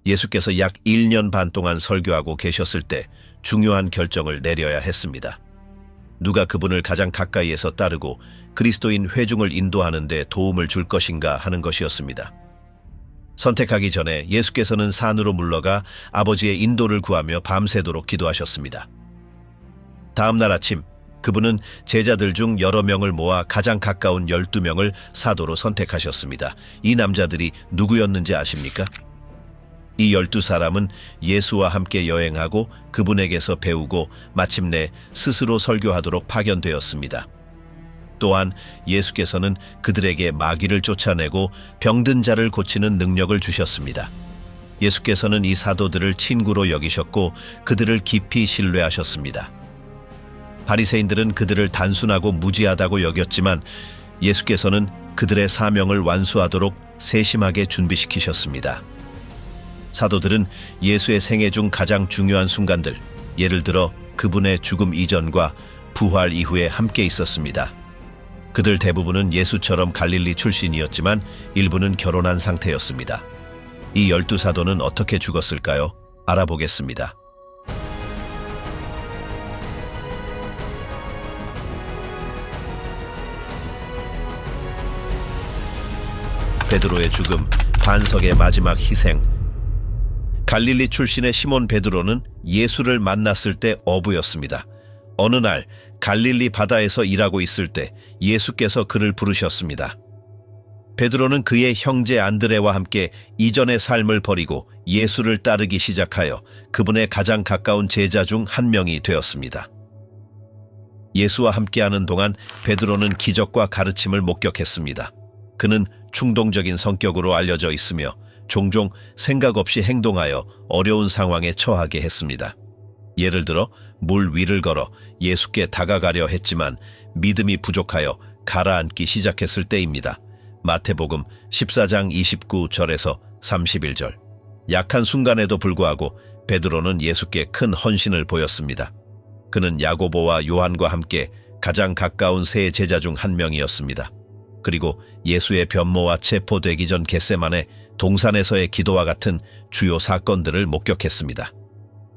예수께서 약 1년 반 동안 설교하고 계셨을 때 중요한 결정을 내려야 했습니다. 누가 그분을 가장 가까이에서 따르고 그리스도인 회중을 인도하는 데 도움을 줄 것인가 하는 것이었습니다. 선택하기 전에 예수께서는 산으로 물러가 아버지의 인도를 구하며 밤새도록 기도하셨습니다. 다음 날 아침 그분은 제자들 중 여러 명을 모아 가장 가까운 12명을 사도로 선택하셨습니다. 이 남자들이 누구였는지 아십니까? 이 12사람은 예수와 함께 여행하고 그분에게서 배우고 마침내 스스로 설교하도록 파견되었습니다. 또한 예수께서는 그들에게 마귀를 쫓아내고 병든 자를 고치는 능력을 주셨습니다. 예수께서는 이 사도들을 친구로 여기셨고 그들을 깊이 신뢰하셨습니다. 바리새인들은 그들을 단순하고 무지하다고 여겼지만 예수께서는 그들의 사명을 완수하도록 세심하게 준비시키셨습니다. 사도들은 예수의 생애 중 가장 중요한 순간들, 예를 들어 그분의 죽음 이전과 부활 이후에 함께 있었습니다. 그들 대부분은 예수처럼 갈릴리 출신이었지만 일부는 결혼한 상태였습니다. 이 12사도는 어떻게 죽었을까요? 알아보겠습니다. 베드로의 죽음, 반석의 마지막 희생. 갈릴리 출신의 시몬 베드로는 예수를 만났을 때 어부였습니다. 어느 날 갈릴리 바다에서 일하고 있을 때 예수께서 그를 부르셨습니다. 베드로는 그의 형제 안드레와 함께 이전의 삶을 버리고 예수를 따르기 시작하여 그분의 가장 가까운 제자 중 한 명이 되었습니다. 예수와 함께하는 동안 베드로는 기적과 가르침을 목격했습니다. 그는 충동적인 성격으로 알려져 있으며 종종 생각 없이 행동하여 어려운 상황에 처하게 했습니다. 예를 들어 물 위를 걸어 예수께 다가가려 했지만 믿음이 부족하여 가라앉기 시작했을 때입니다. 마태복음 14장 29절에서 31절. 약한 순간에도 불구하고 베드로는 예수께 큰 헌신을 보였습니다. 그는 야고보와 요한과 함께 가장 가까운 세 제자 중 한 명이었습니다. 그리고 예수의 변모와 체포되기 전 겟세마네 동산에서의 기도와 같은 주요 사건들을 목격했습니다.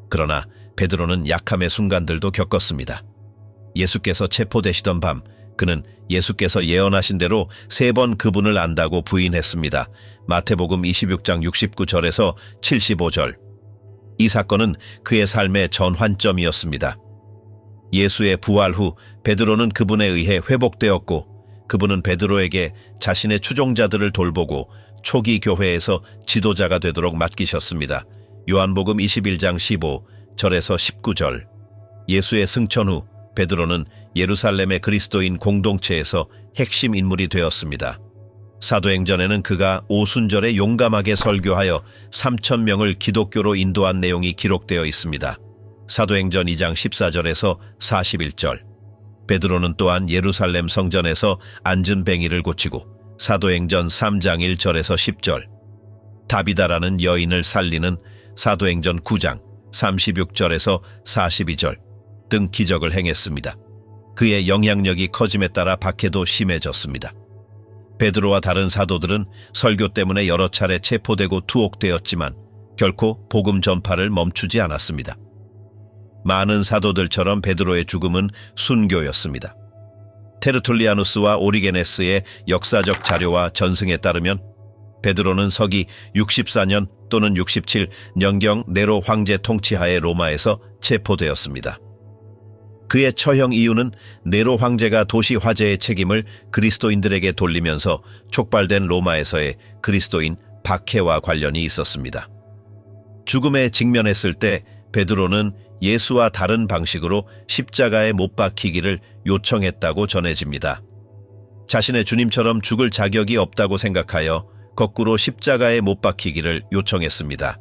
그러나 베드로는 약함의 순간들도 겪었습니다. 예수께서 체포되시던 밤, 그는 예수께서 예언하신 대로 3번 그분을 안다고 부인했습니다. 마태복음 26장 69절에서 75절. 이 사건은 그의 삶의 전환점이었습니다. 예수의 부활 후 베드로는 그분에 의해 회복되었고 그분은 베드로에게 자신의 추종자들을 돌보고 초기 교회에서 지도자가 되도록 맡기셨습니다. 요한복음 21장 15절에서 19절. 예수의 승천 후 베드로는 예루살렘의 그리스도인 공동체에서 핵심 인물이 되었습니다. 사도행전에는 그가 오순절에 용감하게 설교하여 3,000명을 기독교로 인도한 내용이 기록되어 있습니다. 사도행전 2장 14절에서 41절. 베드로는 또한 예루살렘 성전에서 앉은 뱅이를 고치고 사도행전 3장 1절에서 10절, 다비다라는 여인을 살리는 사도행전 9장 36절에서 42절 등 기적을 행했습니다. 그의 영향력이 커짐에 따라 박해도 심해졌습니다. 베드로와 다른 사도들은 설교 때문에 여러 차례 체포되고 투옥되었지만 결코 복음 전파를 멈추지 않았습니다. 많은 사도들처럼 베드로의 죽음은 순교였습니다. 테르툴리아누스와 오리게네스의 역사적 자료와 전승에 따르면 베드로는 서기 64년 또는 67년경 네로 황제 통치하에 로마에서 체포되었습니다. 그의 처형 이유는 네로 황제가 도시 화재의 책임을 그리스도인들에게 돌리면서 촉발된 로마에서의 그리스도인 박해와 관련이 있었습니다. 죽음에 직면했을 때 베드로는 예수와 다른 방식으로 십자가에 못 박히기를 요청했다고 전해집니다. 자신의 주님처럼 죽을 자격이 없다고 생각하여 거꾸로 십자가에 못 박히기를 요청했습니다.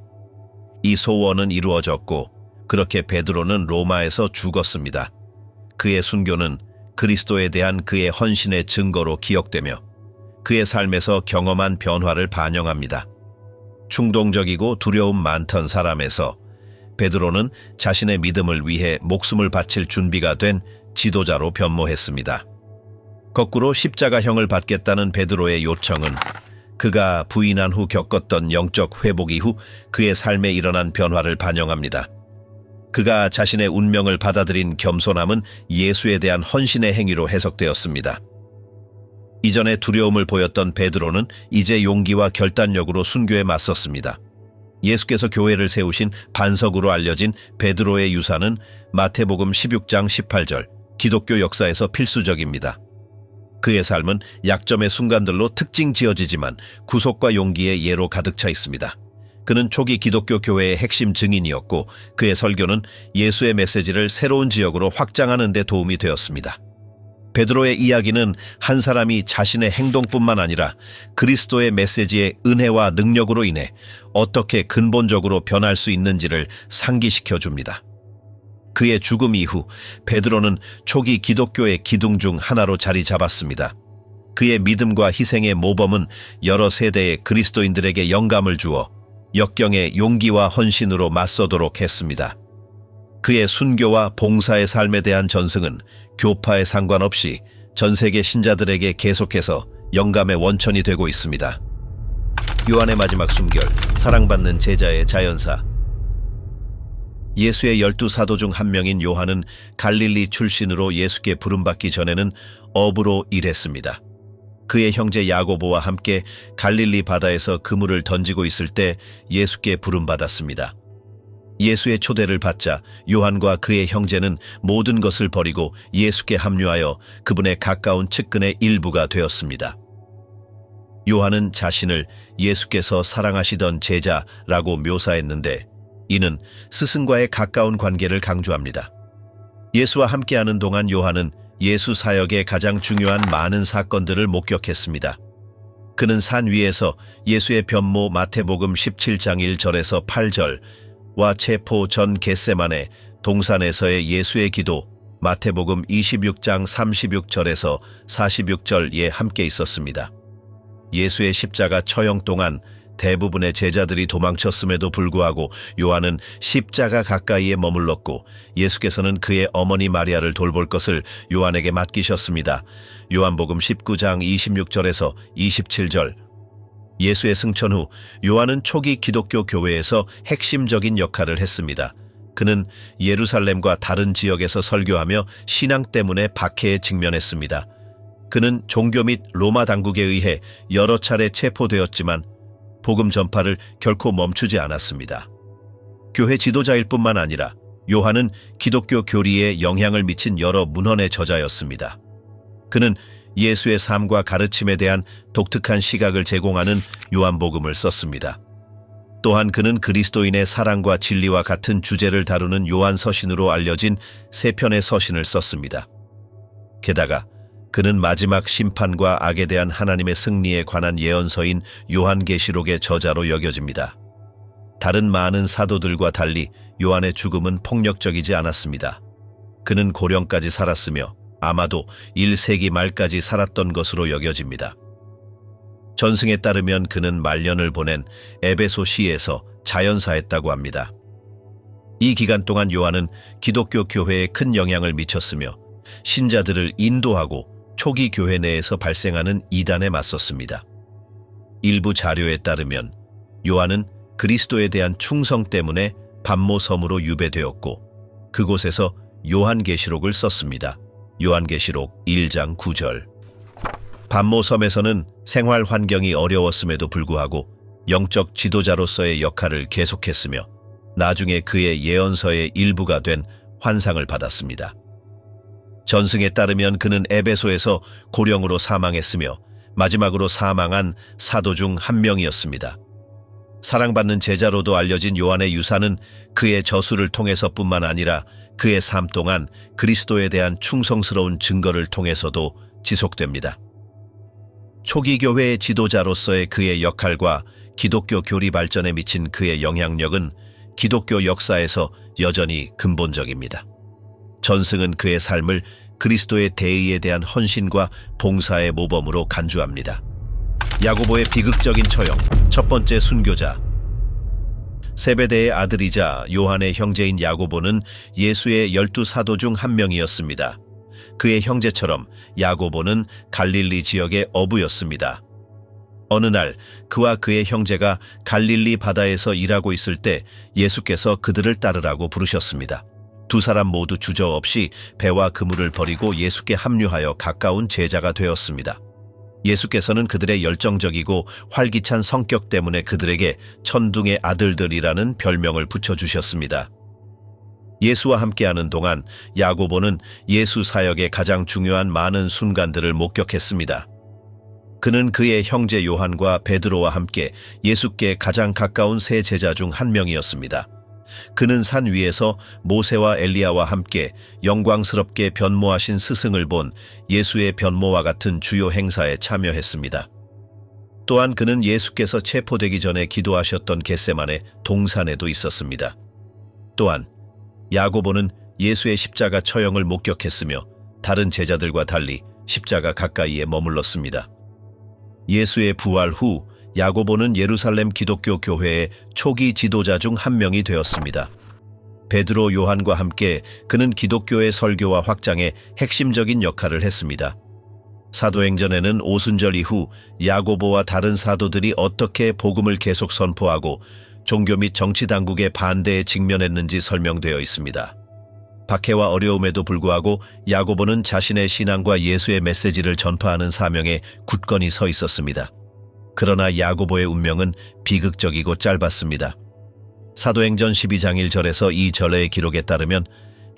이 소원은 이루어졌고 그렇게 베드로는 로마에서 죽었습니다. 그의 순교는 그리스도에 대한 그의 헌신의 증거로 기억되며 그의 삶에서 경험한 변화를 반영합니다. 충동적이고 두려움 많던 사람에서 베드로는 자신의 믿음을 위해 목숨을 바칠 준비가 된 지도자로 변모했습니다. 거꾸로 십자가형을 받겠다는 베드로의 요청은 그가 부인한 후 겪었던 영적 회복 이후 그의 삶에 일어난 변화를 반영합니다. 그가 자신의 운명을 받아들인 겸손함은 예수에 대한 헌신의 행위로 해석되었습니다. 이전에 두려움을 보였던 베드로는 이제 용기와 결단력으로 순교에 맞섰습니다. 예수께서 교회를 세우신 반석으로 알려진 베드로의 유산은 마태복음 16장 18절, 기독교 역사에서 필수적입니다. 그의 삶은 약점의 순간들로 특징 지어지지만 구속과 용기의 예로 가득 차 있습니다. 그는 초기 기독교 교회의 핵심 증인이었고 그의 설교는 예수의 메시지를 새로운 지역으로 확장하는 데 도움이 되었습니다. 베드로의 이야기는 한 사람이 자신의 행동뿐만 아니라 그리스도의 메시지의 은혜와 능력으로 인해 어떻게 근본적으로 변할 수 있는지를 상기시켜 줍니다. 그의 죽음 이후 베드로는 초기 기독교의 기둥 중 하나로 자리 잡았습니다. 그의 믿음과 희생의 모범은 여러 세대의 그리스도인들에게 영감을 주어 역경의 용기와 헌신으로 맞서도록 했습니다. 그의 순교와 봉사의 삶에 대한 전승은 교파에 상관없이 전 세계 신자들에게 계속해서 영감의 원천이 되고 있습니다. 요한의 마지막 숨결, 사랑받는 제자의 자연사. 예수의 12사도 중 한 명인 요한은 갈릴리 출신으로 예수께 부름받기 전에는 어부로 일했습니다. 그의 형제 야고보와 함께 갈릴리 바다에서 그물을 던지고 있을 때 예수께 부름받았습니다. 예수의 초대를 받자 요한과 그의 형제는 모든 것을 버리고 예수께 합류하여 그분의 가까운 측근의 일부가 되었습니다. 요한은 자신을 예수께서 사랑하시던 제자라고 묘사했는데 이는 스승과의 가까운 관계를 강조합니다. 예수와 함께하는 동안 요한은 예수 사역의 가장 중요한 많은 사건들을 목격했습니다. 그는 산 위에서 예수의 변모 마태복음 17장 1절에서 8절과 체포 전 겟세마네 동산에서의 예수의 기도 마태복음 26장 36절에서 46절에 함께 있었습니다. 예수의 십자가 처형 동안 대부분의 제자들이 도망쳤음에도 불구하고 요한은 십자가 가까이에 머물렀고 예수께서는 그의 어머니 마리아를 돌볼 것을 요한에게 맡기셨습니다. 요한복음 19장 26절에서 27절. 예수의 승천 후 요한은 초기 기독교 교회에서 핵심적인 역할을 했습니다. 그는 예루살렘과 다른 지역에서 설교하며 신앙 때문에 박해에 직면했습니다. 그는 종교 및 로마 당국에 의해 여러 차례 체포되었지만 복음 전파를 결코 멈추지 않았습니다. 교회 지도자일 뿐만 아니라 요한은 기독교 교리에 영향을 미친 여러 문헌의 저자였습니다. 그는 예수의 삶과 가르침에 대한 독특한 시각을 제공하는 요한복음을 썼습니다. 또한 그는 그리스도인의 사랑과 진리와 같은 주제를 다루는 요한서신으로 알려진 3편의 서신을 썼습니다. 게다가 그는 마지막 심판과 악에 대한 하나님의 승리에 관한 예언서인 요한계시록의 저자로 여겨집니다. 다른 많은 사도들과 달리 요한의 죽음은 폭력적이지 않았습니다. 그는 고령까지 살았으며 아마도 1세기 말까지 살았던 것으로 여겨집니다. 전승에 따르면 그는 말년을 보낸 에베소시에서 자연사했다고 합니다. 이 기간 동안 요한은 기독교 교회에 큰 영향을 미쳤으며 신자들을 인도하고 초기 교회 내에서 발생하는 이단에 맞섰습니다. 일부 자료에 따르면 요한은 그리스도에 대한 충성 때문에 반모섬으로 유배되었고 그곳에서 요한계시록을 썼습니다. 요한계시록 1장 9절. 반모섬에서는 생활 환경이 어려웠음에도 불구하고 영적 지도자로서의 역할을 계속했으며 나중에 그의 예언서의 일부가 된 환상을 받았습니다. 전승에 따르면 그는 에베소에서 고령으로 사망했으며 마지막으로 사망한 사도 중 한 명이었습니다. 사랑받는 제자로도 알려진 요한의 유산은 그의 저수를 통해서뿐만 아니라 그의 삶 동안 그리스도에 대한 충성스러운 증거를 통해서도 지속됩니다. 초기 교회의 지도자로서의 그의 역할과 기독교 교리 발전에 미친 그의 영향력은 기독교 역사에서 여전히 근본적입니다. 전승은 그의 삶을 그리스도의 대의에 대한 헌신과 봉사의 모범으로 간주합니다. 야고보의 비극적인 처형, 첫 번째 순교자. 세베대의 아들이자 요한의 형제인 야고보는 예수의 12사도 중 한 명이었습니다. 그의 형제처럼 야고보는 갈릴리 지역의 어부였습니다. 어느 날 그와 그의 형제가 갈릴리 바다에서 일하고 있을 때 예수께서 그들을 따르라고 부르셨습니다. 두 사람 모두 주저없이 배와 그물을 버리고 예수께 합류하여 가까운 제자가 되었습니다. 예수께서는 그들의 열정적이고 활기찬 성격 때문에 그들에게 천둥의 아들들이라는 별명을 붙여주셨습니다. 예수와 함께하는 동안 야고보는 예수 사역의 가장 중요한 많은 순간들을 목격했습니다. 그는 그의 형제 요한과 베드로와 함께 예수께 가장 가까운 세 제자 중 한 명이었습니다. 그는 산 위에서 모세와 엘리야와 함께 영광스럽게 변모하신 스승을 본 예수의 변모와 같은 주요 행사에 참여했습니다. 또한 그는 예수께서 체포되기 전에 기도하셨던 겟세마네 동산에도 있었습니다. 또한 야고보는 예수의 십자가 처형을 목격했으며 다른 제자들과 달리 십자가 가까이에 머물렀습니다. 예수의 부활 후 야고보는 예루살렘 기독교 교회의 초기 지도자 중 한 명이 되었습니다. 베드로, 요한과 함께 그는 기독교의 설교와 확장에 핵심적인 역할을 했습니다. 사도행전에는 오순절 이후 야고보와 다른 사도들이 어떻게 복음을 계속 선포하고 종교 및 정치 당국의 반대에 직면했는지 설명되어 있습니다. 박해와 어려움에도 불구하고 야고보는 자신의 신앙과 예수의 메시지를 전파하는 사명에 굳건히 서 있었습니다. 그러나 야고보의 운명은 비극적이고 짧았습니다. 사도행전 12장 1절에서 이 절의 기록에 따르면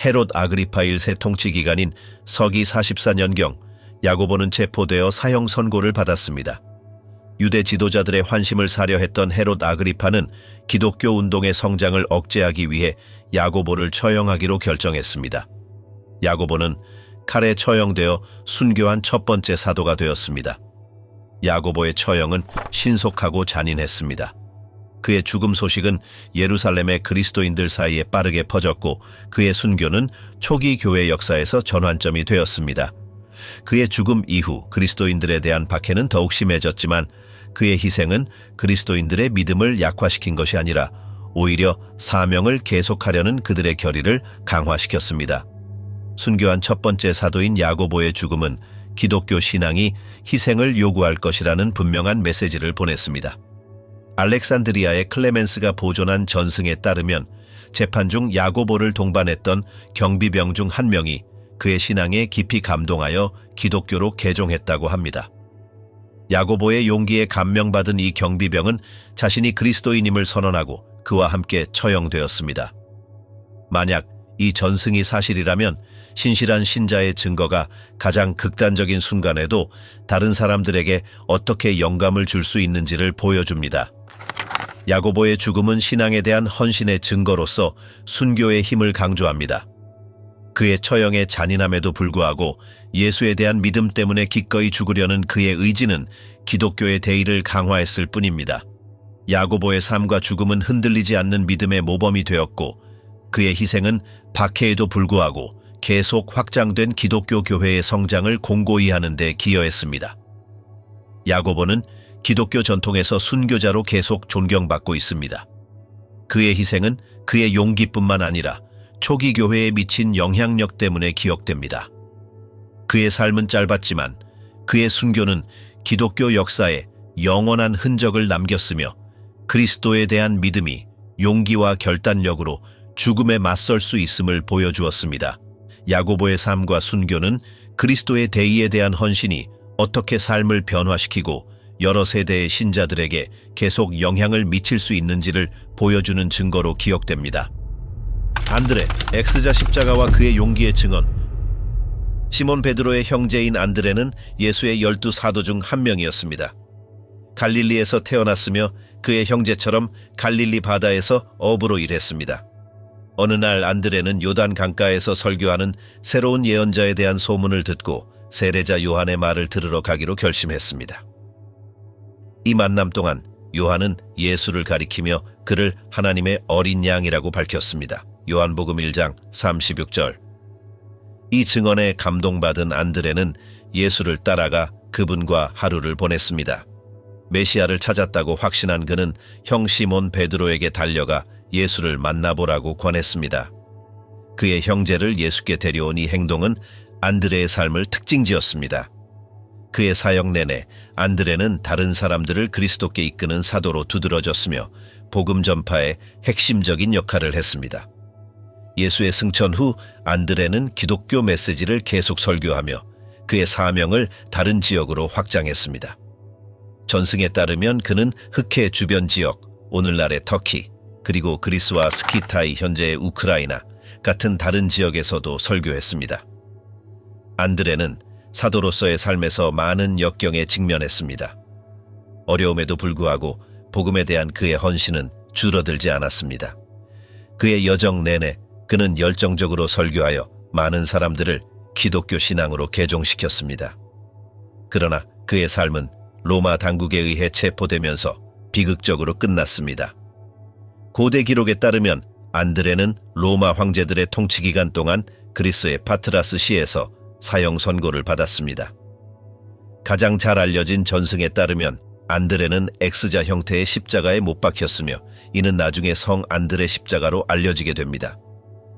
헤롯 아그리파 1세 통치 기간인 서기 44년경 야고보는 체포되어 사형 선고를 받았습니다. 유대 지도자들의 환심을 사려 했던 헤롯 아그리파는 기독교 운동의 성장을 억제하기 위해 야고보를 처형하기로 결정했습니다. 야고보는 칼에 처형되어 순교한 첫 번째 사도가 되었습니다. 야고보의 처형은 신속하고 잔인했습니다. 그의 죽음 소식은 예루살렘의 그리스도인들 사이에 빠르게 퍼졌고 그의 순교는 초기 교회 역사에서 전환점이 되었습니다. 그의 죽음 이후 그리스도인들에 대한 박해는 더욱 심해졌지만 그의 희생은 그리스도인들의 믿음을 약화시킨 것이 아니라 오히려 사명을 계속하려는 그들의 결의를 강화시켰습니다. 순교한 첫 번째 사도인 야고보의 죽음은 기독교 신앙이 희생을 요구할 것이라는 분명한 메시지를 보냈습니다. 알렉산드리아의 클레멘스가 보존한 전승에 따르면 재판 중 야고보를 동반했던 경비병 중 한 명이 그의 신앙에 깊이 감동하여 기독교로 개종했다고 합니다. 야고보의 용기에 감명받은 이 경비병은 자신이 그리스도인임을 선언하고 그와 함께 처형되었습니다. 만약 이 전승이 사실이라면 신실한 신자의 증거가 가장 극단적인 순간에도 다른 사람들에게 어떻게 영감을 줄 수 있는지를 보여줍니다. 야고보의 죽음은 신앙에 대한 헌신의 증거로서 순교의 힘을 강조합니다. 그의 처형의 잔인함에도 불구하고 예수에 대한 믿음 때문에 기꺼이 죽으려는 그의 의지는 기독교의 대의를 강화했을 뿐입니다. 야고보의 삶과 죽음은 흔들리지 않는 믿음의 모범이 되었고 그의 희생은 박해에도 불구하고 계속 확장된 기독교 교회의 성장을 공고히 하는 데 기여했습니다. 야고보는 기독교 전통에서 순교자로 계속 존경받고 있습니다. 그의 희생은 그의 용기뿐만 아니라 초기 교회에 미친 영향력 때문에 기억됩니다. 그의 삶은 짧았지만 그의 순교는 기독교 역사에 영원한 흔적을 남겼으며 그리스도에 대한 믿음이 용기와 결단력으로 죽음에 맞설 수 있음을 보여주었습니다. 야고보의 삶과 순교는 그리스도의 대의에 대한 헌신이 어떻게 삶을 변화시키고 여러 세대의 신자들에게 계속 영향을 미칠 수 있는지를 보여주는 증거로 기억됩니다. 안드레, X자 십자가와 그의 용기의 증언. 시몬 베드로의 형제인 안드레는 예수의 12사도 중 한 명이었습니다. 갈릴리에서 태어났으며 그의 형제처럼 갈릴리 바다에서 어부로 일했습니다. 어느 날 안드레는 요단 강가에서 설교하는 새로운 예언자에 대한 소문을 듣고 세례자 요한의 말을 들으러 가기로 결심했습니다. 이 만남 동안 요한은 예수를 가리키며 그를 하나님의 어린 양이라고 밝혔습니다. 요한복음 1장 36절. 이 증언에 감동받은 안드레는 예수를 따라가 그분과 하루를 보냈습니다. 메시아를 찾았다고 확신한 그는 형 시몬 베드로에게 달려가 예수를 만나보라고 권했습니다. 그의 형제를 예수께 데려온 이 행동은 안드레의 삶을 특징지었습니다. 그의 사역 내내 안드레는 다른 사람들을 그리스도께 이끄는 사도로 두드러졌으며 복음 전파에 핵심적인 역할을 했습니다. 예수의 승천 후 안드레는 기독교 메시지를 계속 설교하며 그의 사명을 다른 지역으로 확장했습니다. 전승에 따르면 그는 흑해 주변 지역, 오늘날의 터키, 그리고 그리스와 스키타이 현재의 우크라이나 같은 다른 지역에서도 설교했습니다. 안드레는 사도로서의 삶에서 많은 역경에 직면했습니다. 어려움에도 불구하고 복음에 대한 그의 헌신은 줄어들지 않았습니다. 그의 여정 내내 그는 열정적으로 설교하여 많은 사람들을 기독교 신앙으로 개종시켰습니다. 그러나 그의 삶은 로마 당국에 의해 체포되면서 비극적으로 끝났습니다. 고대 기록에 따르면 안드레는 로마 황제들의 통치 기간 동안 그리스의 파트라스 시에서 사형 선고를 받았습니다. 가장 잘 알려진 전승에 따르면 안드레는 X자 형태의 십자가에 못 박혔으며 이는 나중에 성 안드레 십자가로 알려지게 됩니다.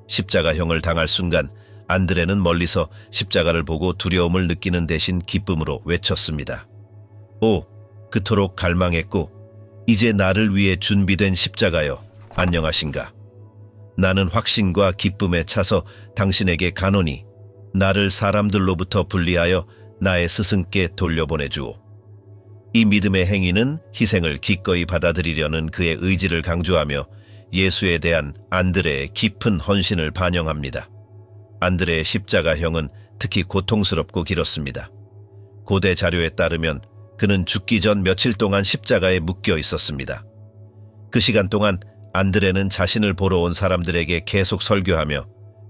십자가형을 당할 순간 안드레는 멀리서 십자가를 보고 두려움을 느끼는 대신 기쁨으로 외쳤습니다. 오, 그토록 갈망했고 이제 나를 위해 준비된 십자가여, 안녕하신가. 나는 확신과 기쁨에 차서 당신에게 가노니 나를 사람들로부터 분리하여 나의 스승께 돌려보내주오. 이 믿음의 행위는 희생을 기꺼이 받아들이려는 그의 의지를 강조하며 예수에 대한 안드레의 깊은 헌신을 반영합니다. 안드레의 십자가형은 특히 고통스럽고 길었습니다. 고대 자료에 따르면 그는 죽기 전 며칠 동안 십자가에 묶여 있었습니다. 그 시간 동안 안드레는 자신을 보러 온 사람들에게 계속 설교하며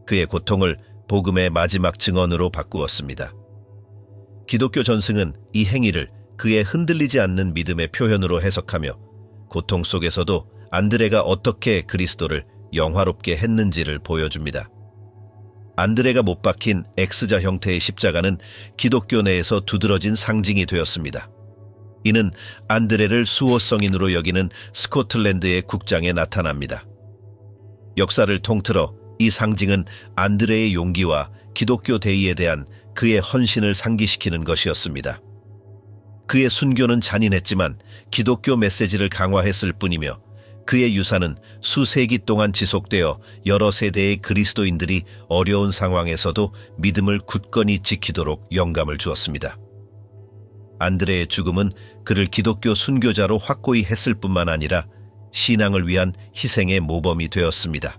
그의 고통을 복음의 마지막 증언으로 바꾸었습니다. 기독교 전승은 이 행위를 그의 흔들리지 않는 믿음의 표현으로 해석하며 고통 속에서도 안드레가 어떻게 그리스도를 영화롭게 했는지를 보여줍니다. 안드레가 못 박힌 X자 형태의 십자가는 기독교 내에서 두드러진 상징이 되었습니다. 이는 안드레를 수호성인으로 여기는 스코틀랜드의 국장에 나타납니다. 역사를 통틀어 이 상징은 안드레의 용기와 기독교 대의에 대한 그의 헌신을 상기시키는 것이었습니다. 그의 순교는 잔인했지만 기독교 메시지를 강화했을 뿐이며 그의 유산은 수세기 동안 지속되어 여러 세대의 그리스도인들이 어려운 상황에서도 믿음을 굳건히 지키도록 영감을 주었습니다. 안드레의 죽음은 그를 기독교 순교자로 확고히 했을 뿐만 아니라 신앙을 위한 희생의 모범이 되었습니다.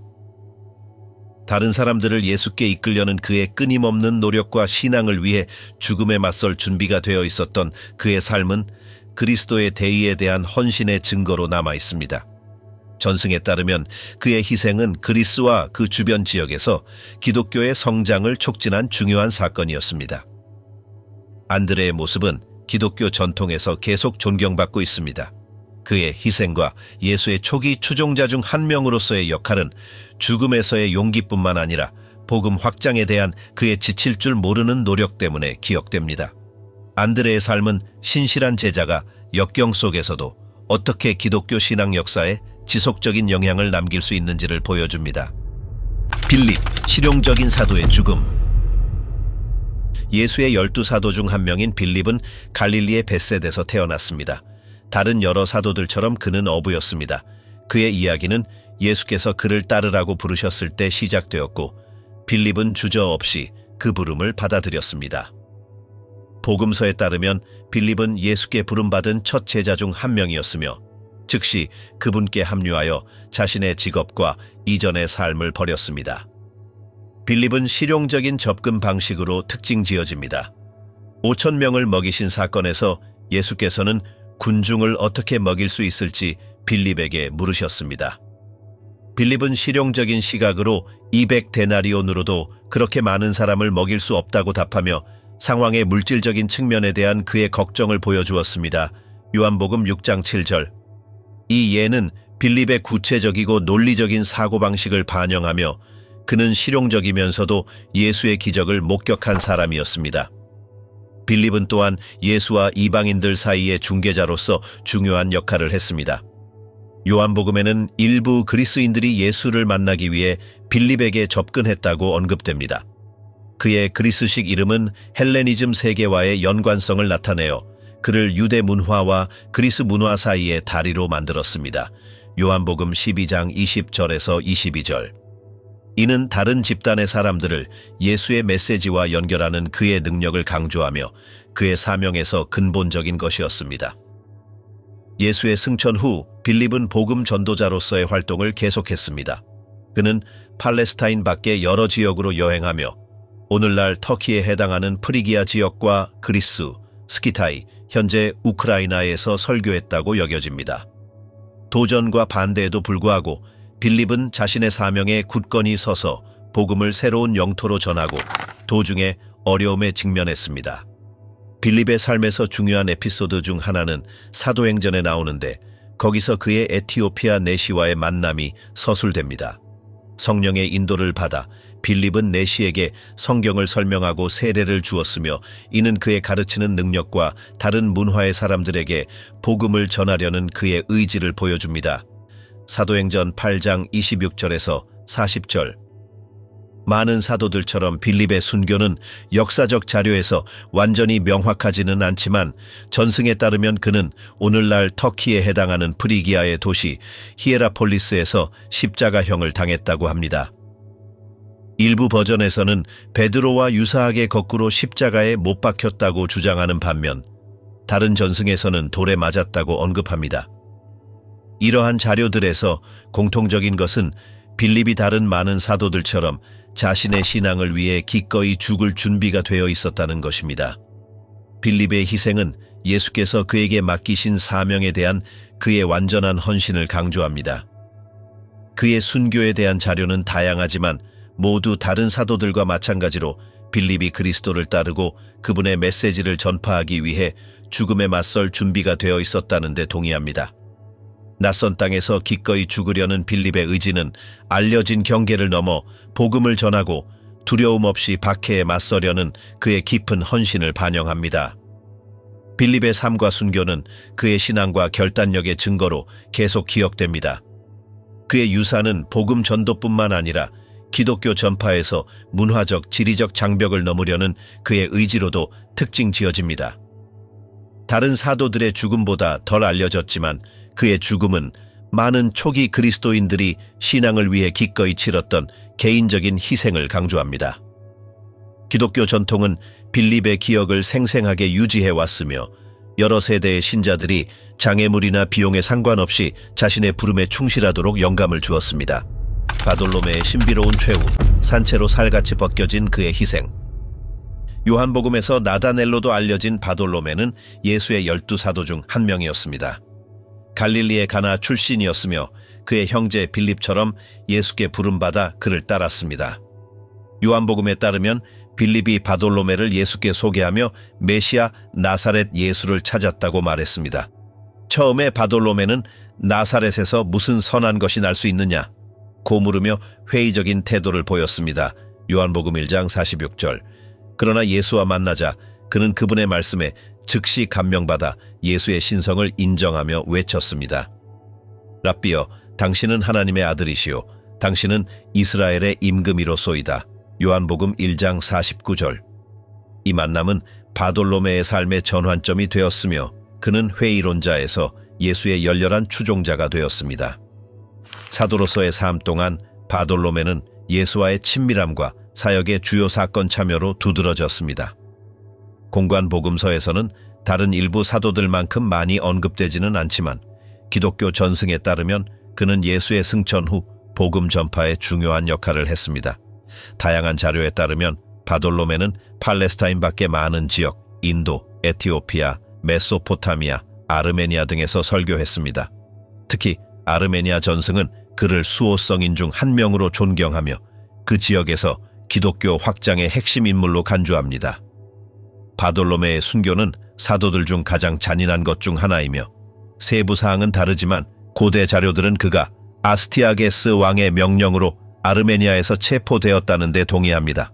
다른 사람들을 예수께 이끌려는 그의 끊임없는 노력과 신앙을 위해 죽음에 맞설 준비가 되어 있었던 그의 삶은 그리스도의 대의에 대한 헌신의 증거로 남아 있습니다. 전승에 따르면 그의 희생은 그리스와 그 주변 지역에서 기독교의 성장을 촉진한 중요한 사건이었습니다. 안드레의 모습은 기독교 전통에서 계속 존경받고 있습니다. 그의 희생과 예수의 초기 추종자 중 한 명으로서의 역할은 죽음에서의 용기뿐만 아니라 복음 확장에 대한 그의 지칠 줄 모르는 노력 때문에 기억됩니다. 안드레의 삶은 신실한 제자가 역경 속에서도 어떻게 기독교 신앙 역사에 지속적인 영향을 남길 수 있는지를 보여줍니다. 빌립, 실용적인 사도의 죽음. 예수의 12사도 중 한 명인 빌립은 갈릴리의 벳셋에서 태어났습니다. 다른 여러 사도들처럼 그는 어부였습니다. 그의 이야기는 예수께서 그를 따르라고 부르셨을 때 시작되었고 빌립은 주저없이 그 부름을 받아들였습니다. 복음서에 따르면 빌립은 예수께 부름받은 첫 제자 중 한 명이었으며 즉시 그분께 합류하여 자신의 직업과 이전의 삶을 버렸습니다. 빌립은 실용적인 접근 방식으로 특징 지어집니다. 5,000명을 먹이신 사건에서 예수께서는 군중을 어떻게 먹일 수 있을지 빌립에게 물으셨습니다. 빌립은 실용적인 시각으로 200데나리온으로도 그렇게 많은 사람을 먹일 수 없다고 답하며 상황의 물질적인 측면에 대한 그의 걱정을 보여주었습니다. 요한복음 6장 7절. 이 예는 빌립의 구체적이고 논리적인 사고방식을 반영하며 그는 실용적이면서도 예수의 기적을 목격한 사람이었습니다. 빌립은 또한 예수와 이방인들 사이의 중개자로서 중요한 역할을 했습니다. 요한복음에는 일부 그리스인들이 예수를 만나기 위해 빌립에게 접근했다고 언급됩니다. 그의 그리스식 이름은 헬레니즘 세계와의 연관성을 나타내어 그를 유대 문화와 그리스 문화 사이의 다리로 만들었습니다. 요한복음 12장 20절에서 22절. 이는 다른 집단의 사람들을 예수의 메시지와 연결하는 그의 능력을 강조하며 그의 사명에서 근본적인 것이었습니다. 예수의 승천 후 빌립은 복음 전도자로서의 활동을 계속했습니다. 그는 팔레스타인 밖의 여러 지역으로 여행하며 오늘날 터키에 해당하는 프리기아 지역과 그리스, 스키타이, 현재 우크라이나에서 설교했다고 여겨집니다. 도전과 반대에도 불구하고 빌립은 자신의 사명에 굳건히 서서 복음을 새로운 영토로 전하고 도중에 어려움에 직면했습니다. 빌립의 삶에서 중요한 에피소드 중 하나는 사도행전에 나오는데 거기서 그의 에티오피아 내시와의 만남이 서술됩니다. 성령의 인도를 받아 빌립은 내시에게 성경을 설명하고 세례를 주었으며 이는 그의 가르치는 능력과 다른 문화의 사람들에게 복음을 전하려는 그의 의지를 보여줍니다. 사도행전 8장 26절에서 40절. 많은 사도들처럼 빌립의 순교는 역사적 자료에서 완전히 명확하지는 않지만 전승에 따르면 그는 오늘날 터키에 해당하는 프리기아의 도시 히에라폴리스에서 십자가형을 당했다고 합니다. 일부 버전에서는 베드로와 유사하게 거꾸로 십자가에 못 박혔다고 주장하는 반면 다른 전승에서는 돌에 맞았다고 언급합니다. 이러한 자료들에서 공통적인 것은 빌립이 다른 많은 사도들처럼 자신의 신앙을 위해 기꺼이 죽을 준비가 되어 있었다는 것입니다. 빌립의 희생은 예수께서 그에게 맡기신 사명에 대한 그의 완전한 헌신을 강조합니다. 그의 순교에 대한 자료는 다양하지만 모두 다른 사도들과 마찬가지로 빌립이 그리스도를 따르고 그분의 메시지를 전파하기 위해 죽음에 맞설 준비가 되어 있었다는 데 동의합니다. 낯선 땅에서 기꺼이 죽으려는 빌립의 의지는 알려진 경계를 넘어 복음을 전하고 두려움 없이 박해에 맞서려는 그의 깊은 헌신을 반영합니다. 빌립의 삶과 순교는 그의 신앙과 결단력의 증거로 계속 기억됩니다. 그의 유산은 복음 전도뿐만 아니라 기독교 전파에서 문화적, 지리적 장벽을 넘으려는 그의 의지로도 특징 지어집니다. 다른 사도들의 죽음보다 덜 알려졌지만 그의 죽음은 많은 초기 그리스도인들이 신앙을 위해 기꺼이 치렀던 개인적인 희생을 강조합니다. 기독교 전통은 빌립의 기억을 생생하게 유지해 왔으며 여러 세대의 신자들이 장애물이나 비용에 상관없이 자신의 부름에 충실하도록 영감을 주었습니다. 바돌로메의 신비로운 최후, 산채로 살같이 벗겨진 그의 희생. 요한복음에서 나다넬로도 알려진 바돌로메는 예수의 12사도 중 한 명이었습니다. 갈릴리의 가나 출신이었으며 그의 형제 빌립처럼 예수께 부름받아 그를 따랐습니다. 요한복음에 따르면 빌립이 바돌로메를 예수께 소개하며 메시아 나사렛 예수를 찾았다고 말했습니다. 처음에 바돌로메는 나사렛에서 무슨 선한 것이 날 수 있느냐 고 물으며 회의적인 태도를 보였습니다. 요한복음 1장 46절. 그러나 예수와 만나자 그는 그분의 말씀에 즉시 감명받아 예수의 신성을 인정하며 외쳤습니다. 랍비여, 당신은 하나님의 아들이시오. 당신은 이스라엘의 임금이로소이다. 요한복음 1장 49절. 이 만남은 바돌로메의 삶의 전환점이 되었으며 그는 회의론자에서 예수의 열렬한 추종자가 되었습니다. 사도로서의 삶 동안 바돌로메는 예수와의 친밀함과 사역의 주요 사건 참여로 두드러졌습니다. 공관 복음서에서는 다른 일부 사도들만큼 많이 언급되지는 않지만 기독교 전승에 따르면 그는 예수의 승천 후 복음 전파에 중요한 역할을 했습니다. 다양한 자료에 따르면 바돌로메는 팔레스타인 밖의 많은 지역, 인도, 에티오피아, 메소포타미아, 아르메니아 등에서 설교했습니다. 특히 아르메니아 전승은 그를 수호성인 중 한 명으로 존경하며 그 지역에서 기독교 확장의 핵심 인물로 간주합니다. 바돌로메의 순교는 사도들 중 가장 잔인한 것 중 하나이며 세부 사항은 다르지만 고대 자료들은 그가 아스티아게스 왕의 명령으로 아르메니아에서 체포되었다는 데 동의합니다.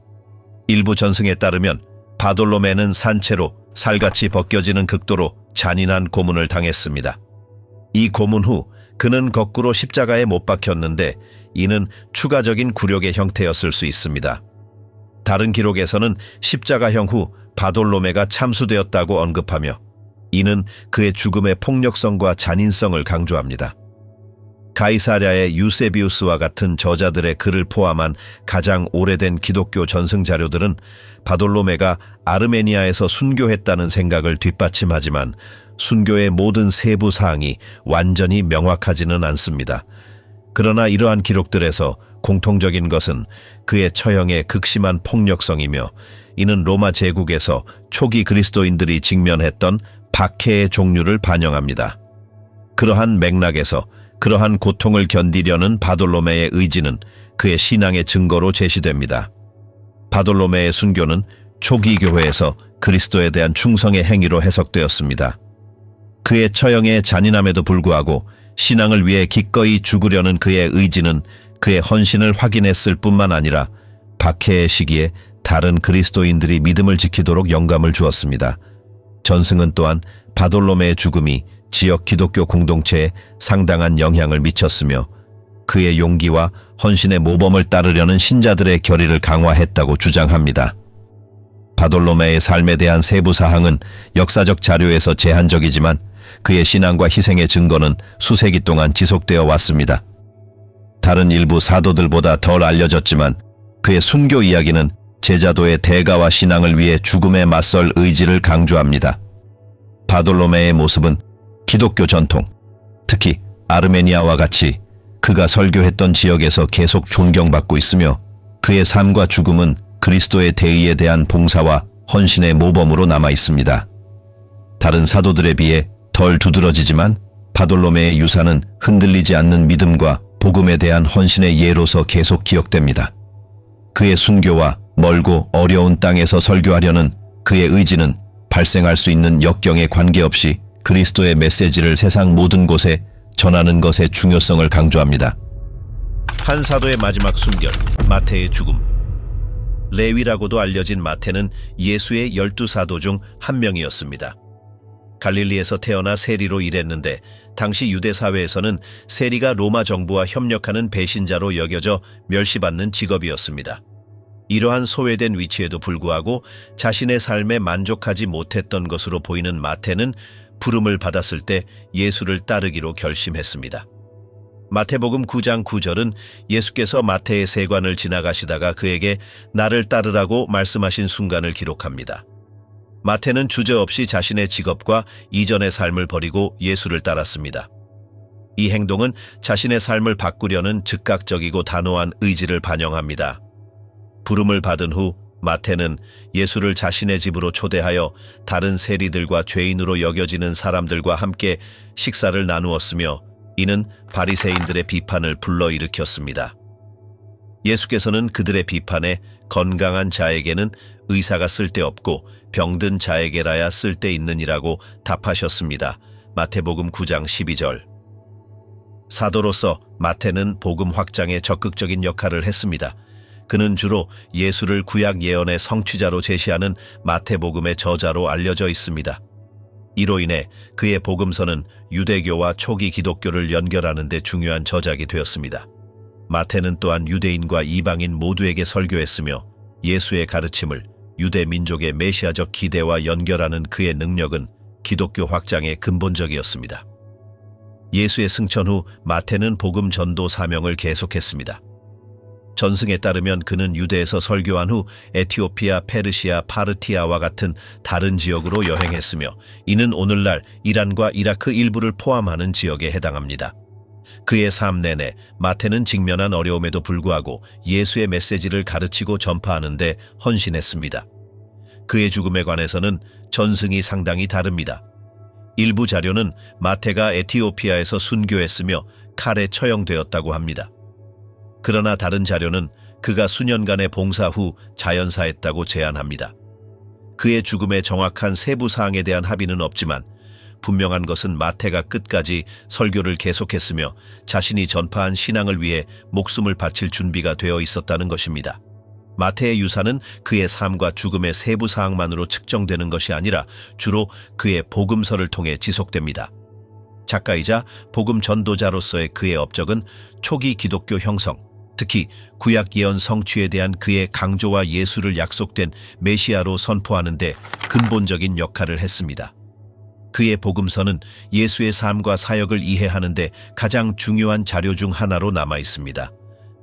일부 전승에 따르면 바돌로메는 산채로 살같이 벗겨지는 극도로 잔인한 고문을 당했습니다. 이 고문 후 그는 거꾸로 십자가에 못 박혔는데 이는 추가적인 굴욕의 형태였을 수 있습니다. 다른 기록에서는 십자가형 후 바돌로메가 참수되었다고 언급하며 이는 그의 죽음의 폭력성과 잔인성을 강조합니다. 가이사랴의 유세비우스와 같은 저자들의 글을 포함한 가장 오래된 기독교 전승 자료들은 바돌로메가 아르메니아에서 순교했다는 생각을 뒷받침하지만 순교의 모든 세부 사항이 완전히 명확하지는 않습니다. 그러나 이러한 기록들에서 공통적인 것은 그의 처형의 극심한 폭력성이며 이는 로마 제국에서 초기 그리스도인들이 직면했던 박해의 종류를 반영합니다. 그러한 맥락에서 그러한 고통을 견디려는 바돌로메의 의지는 그의 신앙의 증거로 제시됩니다. 바돌로메의 순교는 초기 교회에서 그리스도에 대한 충성의 행위로 해석되었습니다. 그의 처형의 잔인함에도 불구하고 신앙을 위해 기꺼이 죽으려는 그의 의지는 그의 헌신을 확인했을 뿐만 아니라 박해의 시기에 다른 그리스도인들이 믿음을 지키도록 영감을 주었습니다. 전승은 또한 바돌로메의 죽음이 지역 기독교 공동체에 상당한 영향을 미쳤으며 그의 용기와 헌신의 모범을 따르려는 신자들의 결의를 강화했다고 주장합니다. 바돌로메의 삶에 대한 세부 사항은 역사적 자료에서 제한적이지만 그의 신앙과 희생의 증거는 수세기 동안 지속되어 왔습니다. 다른 일부 사도들보다 덜 알려졌지만 그의 순교 이야기는 제자도의 대가와 신앙을 위해 죽음에 맞설 의지를 강조합니다. 바돌로메의 모습은 기독교 전통, 특히 아르메니아와 같이 그가 설교했던 지역에서 계속 존경받고 있으며 그의 삶과 죽음은 그리스도의 대의에 대한 봉사와 헌신의 모범으로 남아 있습니다. 다른 사도들에 비해 덜 두드러지지만 바돌로메의 유산은 흔들리지 않는 믿음과 복음에 대한 헌신의 예로서 계속 기억됩니다. 그의 순교와 멀고 어려운 땅에서 설교하려는 그의 의지는 발생할 수 있는 역경에 관계없이 그리스도의 메시지를 세상 모든 곳에 전하는 것의 중요성을 강조합니다. 한 사도의 마지막 순결, 마태의 죽음. 레위라고도 알려진 마태는 예수의 12사도 중 한 명이었습니다. 갈릴리에서 태어나 세리로 일했는데 당시 유대 사회에서는 세리가 로마 정부와 협력하는 배신자로 여겨져 멸시받는 직업이었습니다. 이러한 소외된 위치에도 불구하고 자신의 삶에 만족하지 못했던 것으로 보이는 마태는 부름을 받았을 때 예수를 따르기로 결심했습니다. 마태복음 9장 9절은 예수께서 마태의 세관을 지나가시다가 그에게 나를 따르라고 말씀하신 순간을 기록합니다. 마태는 주저없이 자신의 직업과 이전의 삶을 버리고 예수를 따랐습니다. 이 행동은 자신의 삶을 바꾸려는 즉각적이고 단호한 의지를 반영합니다. 부름을 받은 후 마태는 예수를 자신의 집으로 초대하여 다른 세리들과 죄인으로 여겨지는 사람들과 함께 식사를 나누었으며 이는 바리새인들의 비판을 불러일으켰습니다. 예수께서는 그들의 비판에 건강한 자에게는 의사가 쓸데없고 병든 자에게라야 쓸데있느니라고 답하셨습니다. 마태복음 9장 12절. 사도로서 마태는 복음 확장에 적극적인 역할을 했습니다. 그는 주로 예수를 구약 예언의 성취자로 제시하는 마태복음의 저자로 알려져 있습니다. 이로 인해 그의 복음서는 유대교와 초기 기독교를 연결하는 데 중요한 저작이 되었습니다. 마태는 또한 유대인과 이방인 모두에게 설교했으며 예수의 가르침을 유대 민족의 메시아적 기대와 연결하는 그의 능력은 기독교 확장에 근본적이었습니다. 예수의 승천 후 마태는 복음 전도 사명을 계속했습니다. 전승에 따르면 그는 유대에서 설교한 후 에티오피아, 페르시아, 파르티아와 같은 다른 지역으로 여행했으며 이는 오늘날 이란과 이라크 일부를 포함하는 지역에 해당합니다. 그의 삶 내내 마태는 직면한 어려움에도 불구하고 예수의 메시지를 가르치고 전파하는 데 헌신했습니다. 그의 죽음에 관해서는 전승이 상당히 다릅니다. 일부 자료는 마태가 에티오피아에서 순교했으며 칼에 처형되었다고 합니다. 그러나 다른 자료는 그가 수년간의 봉사 후 자연사했다고 제안합니다. 그의 죽음의 정확한 세부 사항에 대한 합의는 없지만 분명한 것은 마태가 끝까지 설교를 계속했으며 자신이 전파한 신앙을 위해 목숨을 바칠 준비가 되어 있었다는 것입니다. 마태의 유산은 그의 삶과 죽음의 세부 사항만으로 측정되는 것이 아니라 주로 그의 복음서를 통해 지속됩니다. 작가이자 복음 전도자로서의 그의 업적은 초기 기독교 형성, 특히 구약 예언 성취에 대한 그의 강조와 예수를 약속된 메시아로 선포하는 데 근본적인 역할을 했습니다. 그의 복음서는 예수의 삶과 사역을 이해하는 데 가장 중요한 자료 중 하나로 남아 있습니다.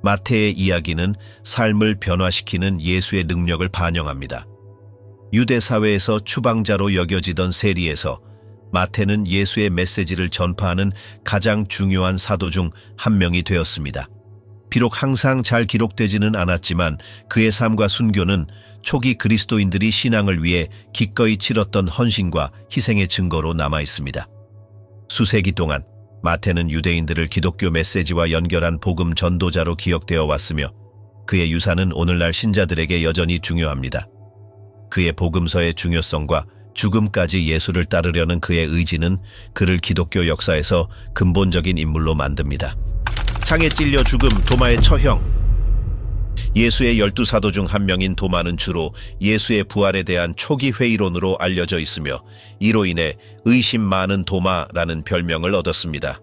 마태의 이야기는 삶을 변화시키는 예수의 능력을 반영합니다. 유대 사회에서 추방자로 여겨지던 세리에서 마태는 예수의 메시지를 전파하는 가장 중요한 사도 중 한 명이 되었습니다. 비록 항상 잘 기록되지는 않았지만 그의 삶과 순교는 초기 그리스도인들이 신앙을 위해 기꺼이 치렀던 헌신과 희생의 증거로 남아 있습니다. 수세기 동안 마태는 유대인들을 기독교 메시지와 연결한 복음 전도자로 기억되어 왔으며 그의 유산은 오늘날 신자들에게 여전히 중요합니다. 그의 복음서의 중요성과 죽음까지 예수를 따르려는 그의 의지는 그를 기독교 역사에서 근본적인 인물로 만듭니다. 창에 찔려 죽음, 도마의 처형. 예수의 12사도 중 한 명인 도마는 주로 예수의 부활에 대한 초기 회의론으로 알려져 있으며 이로 인해 의심 많은 도마라는 별명을 얻었습니다.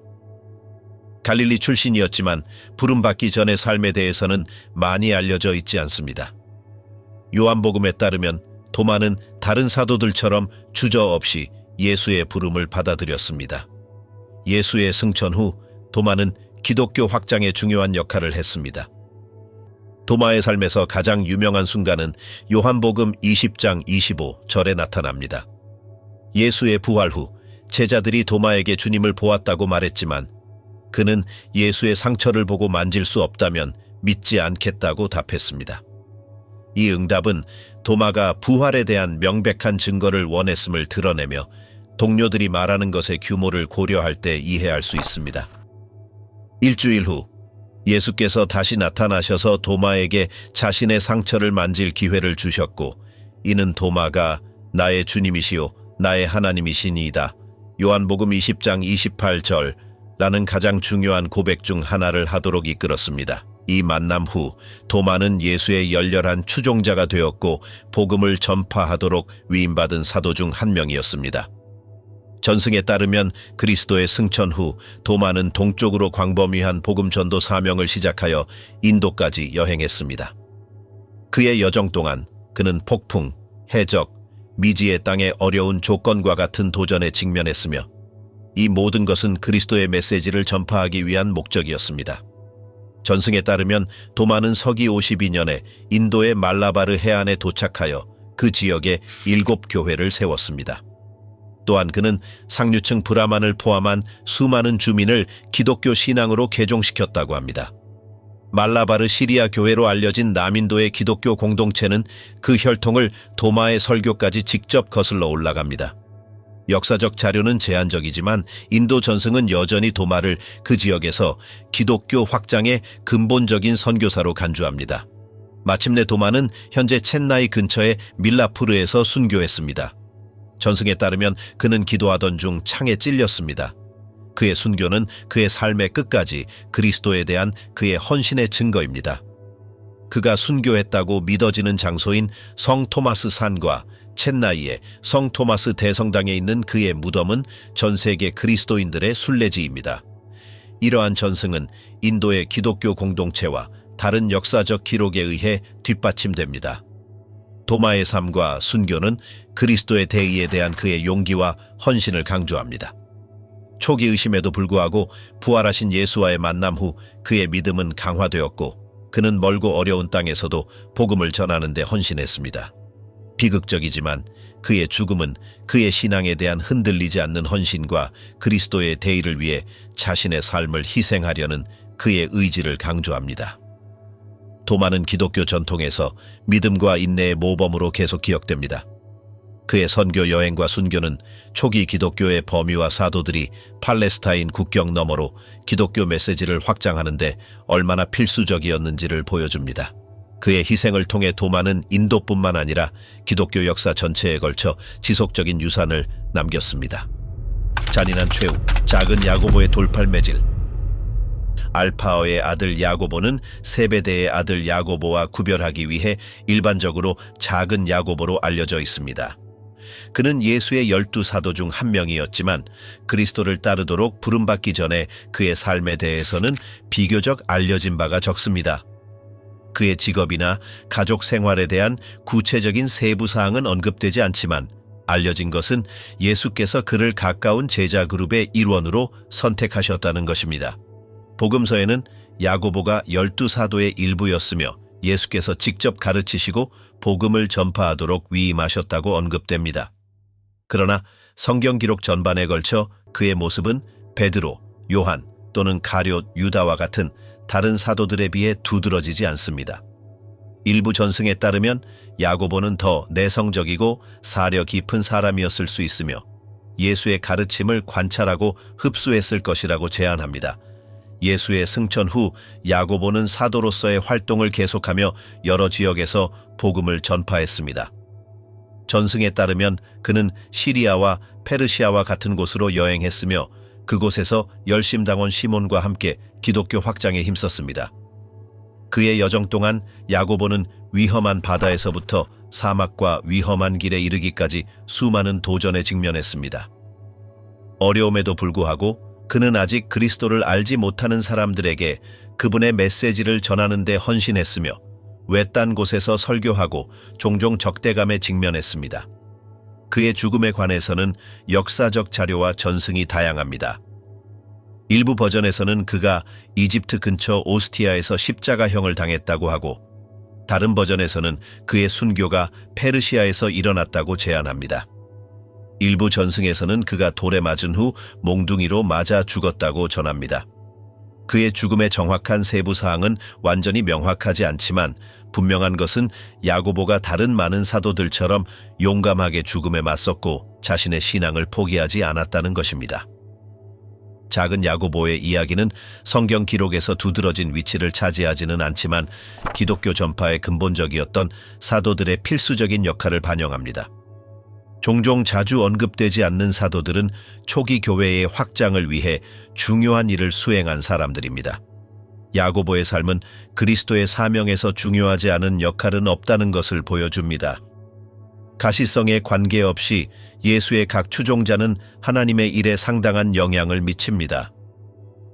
갈릴리 출신이었지만 부름받기 전의 삶에 대해서는 많이 알려져 있지 않습니다. 요한복음에 따르면 도마는 다른 사도들처럼 주저없이 예수의 부름을 받아들였습니다. 예수의 승천 후 도마는 기독교 확장에 중요한 역할을 했습니다. 도마의 삶에서 가장 유명한 순간은 요한복음 20장 25절에 나타납니다. 예수의 부활 후 제자들이 도마에게 주님을 보았다고 말했지만 그는 예수의 상처를 보고 만질 수 없다면 믿지 않겠다고 답했습니다. 이 응답은 도마가 부활에 대한 명백한 증거를 원했음을 드러내며 동료들이 말하는 것의 규모를 고려할 때 이해할 수 있습니다. 일주일 후 예수께서 다시 나타나셔서 도마에게 자신의 상처를 만질 기회를 주셨고 이는 도마가 나의 주님이시요 나의 하나님이시니이다. 요한복음 20장 28절 라는 가장 중요한 고백 중 하나를 하도록 이끌었습니다. 이 만남 후 도마는 예수의 열렬한 추종자가 되었고 복음을 전파하도록 위임받은 사도 중 한 명이었습니다. 전승에 따르면 그리스도의 승천 후 도마는 동쪽으로 광범위한 복음 전도 사명을 시작하여 인도까지 여행했습니다. 그의 여정 동안 그는 폭풍, 해적, 미지의 땅의 어려운 조건과 같은 도전에 직면했으며 이 모든 것은 그리스도의 메시지를 전파하기 위한 목적이었습니다. 전승에 따르면 도마는 서기 52년에 인도의 말라바르 해안에 도착하여 그 지역에 7교회를 세웠습니다. 또한 그는 상류층 브라만을 포함한 수많은 주민을 기독교 신앙으로 개종시켰다고 합니다. 말라바르 시리아 교회로 알려진 남인도의 기독교 공동체는 그 혈통을 도마의 설교까지 직접 거슬러 올라갑니다. 역사적 자료는 제한적이지만 인도 전승은 여전히 도마를 그 지역에서 기독교 확장의 근본적인 선교사로 간주합니다. 마침내 도마는 현재 첸나이 근처의 밀라푸르에서 순교했습니다. 전승에 따르면 그는 기도하던 중 창에 찔렸습니다. 그의 순교는 그의 삶의 끝까지 그리스도에 대한 그의 헌신의 증거입니다. 그가 순교했다고 믿어지는 장소인 성 토마스 산과 첸나이의 성 토마스 대성당에 있는 그의 무덤은 전 세계 그리스도인들의 순례지입니다. 이러한 전승은 인도의 기독교 공동체와 다른 역사적 기록에 의해 뒷받침됩니다. 도마의 삶과 순교는 그리스도의 대의에 대한 그의 용기와 헌신을 강조합니다. 초기 의심에도 불구하고 부활하신 예수와의 만남 후 그의 믿음은 강화되었고 그는 멀고 어려운 땅에서도 복음을 전하는 데 헌신했습니다. 비극적이지만 그의 죽음은 그의 신앙에 대한 흔들리지 않는 헌신과 그리스도의 대의를 위해 자신의 삶을 희생하려는 그의 의지를 강조합니다. 도마는 기독교 전통에서 믿음과 인내의 모범으로 계속 기억됩니다. 그의 선교 여행과 순교는 초기 기독교의 범위와 사도들이 팔레스타인 국경 너머로 기독교 메시지를 확장하는 데 얼마나 필수적이었는지를 보여줍니다. 그의 희생을 통해 도마는 인도뿐만 아니라 기독교 역사 전체에 걸쳐 지속적인 유산을 남겼습니다. 잔인한 최후, 작은 야고보의 돌팔매질. 알파어의 아들 야고보는 세베대의 아들 야고보와 구별하기 위해 일반적으로 작은 야고보로 알려져 있습니다. 그는 예수의 12사도 중 한 명이었지만 그리스도를 따르도록 부름받기 전에 그의 삶에 대해서는 비교적 알려진 바가 적습니다. 그의 직업이나 가족 생활에 대한 구체적인 세부 사항은 언급되지 않지만 알려진 것은 예수께서 그를 가까운 제자 그룹의 일원으로 선택하셨다는 것입니다. 복음서에는 야고보가 12사도의 일부였으며 예수께서 직접 가르치시고 복음을 전파하도록 위임하셨다고 언급됩니다. 그러나 성경 기록 전반에 걸쳐 그의 모습은 베드로, 요한 또는 가룟, 유다와 같은 다른 사도들에 비해 두드러지지 않습니다. 일부 전승에 따르면 야고보는 더 내성적이고 사려 깊은 사람이었을 수 있으며 예수의 가르침을 관찰하고 흡수했을 것이라고 제안합니다. 예수의 승천 후 야고보는 사도로서의 활동을 계속하며 여러 지역에서 복음을 전파했습니다. 전승에 따르면 그는 시리아와 페르시아와 같은 곳으로 여행했으며 그곳에서 열심당원 시몬과 함께 기독교 확장에 힘썼습니다. 그의 여정 동안 야고보는 위험한 바다에서부터 사막과 위험한 길에 이르기까지 수많은 도전에 직면했습니다. 어려움에도 불구하고 그는 아직 그리스도를 알지 못하는 사람들에게 그분의 메시지를 전하는 데 헌신했으며 외딴 곳에서 설교하고 종종 적대감에 직면했습니다. 그의 죽음에 관해서는 역사적 자료와 전승이 다양합니다. 일부 버전에서는 그가 이집트 근처 오스티아에서 십자가형을 당했다고 하고 다른 버전에서는 그의 순교가 페르시아에서 일어났다고 제안합니다. 일부 전승에서는 그가 돌에 맞은 후 몽둥이로 맞아 죽었다고 전합니다. 그의 죽음의 정확한 세부 사항은 완전히 명확하지 않지만 분명한 것은 야고보가 다른 많은 사도들처럼 용감하게 죽음에 맞섰고 자신의 신앙을 포기하지 않았다는 것입니다. 작은 야고보의 이야기는 성경 기록에서 두드러진 위치를 차지하지는 않지만 기독교 전파의 근본적이었던 사도들의 필수적인 역할을 반영합니다. 종종 자주 언급되지 않는 사도들은 초기 교회의 확장을 위해 중요한 일을 수행한 사람들입니다. 야고보의 삶은 그리스도의 사명에서 중요하지 않은 역할은 없다는 것을 보여줍니다. 가시성에 관계없이 예수의 각 추종자는 하나님의 일에 상당한 영향을 미칩니다.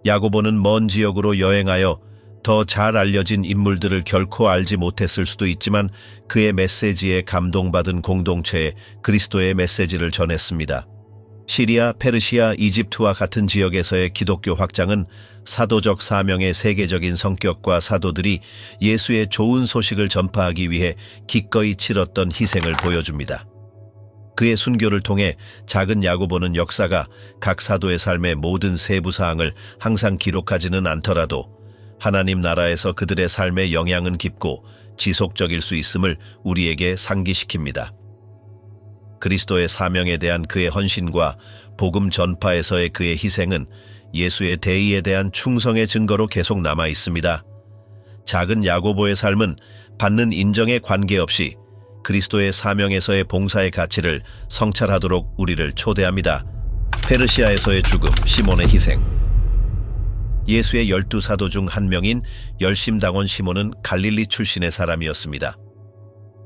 야고보는 먼 지역으로 여행하여 더 잘 알려진 인물들을 결코 알지 못했을 수도 있지만 그의 메시지에 감동받은 공동체에 그리스도의 메시지를 전했습니다. 시리아, 페르시아, 이집트와 같은 지역에서의 기독교 확장은 사도적 사명의 세계적인 성격과 사도들이 예수의 좋은 소식을 전파하기 위해 기꺼이 치렀던 희생을 보여줍니다. 그의 순교를 통해 작은 야고보는 역사가 각 사도의 삶의 모든 세부 사항을 항상 기록하지는 않더라도 하나님 나라에서 그들의 삶의 영향은 깊고 지속적일 수 있음을 우리에게 상기시킵니다. 그리스도의 사명에 대한 그의 헌신과 복음 전파에서의 그의 희생은 예수의 대의에 대한 충성의 증거로 계속 남아 있습니다. 작은 야고보의 삶은 받는 인정에 관계없이 그리스도의 사명에서의 봉사의 가치를 성찰하도록 우리를 초대합니다. 페르시아에서의 죽음, 시몬의 희생. 예수의 12사도 중 한 명인 열심당원 시몬은 갈릴리 출신의 사람이었습니다.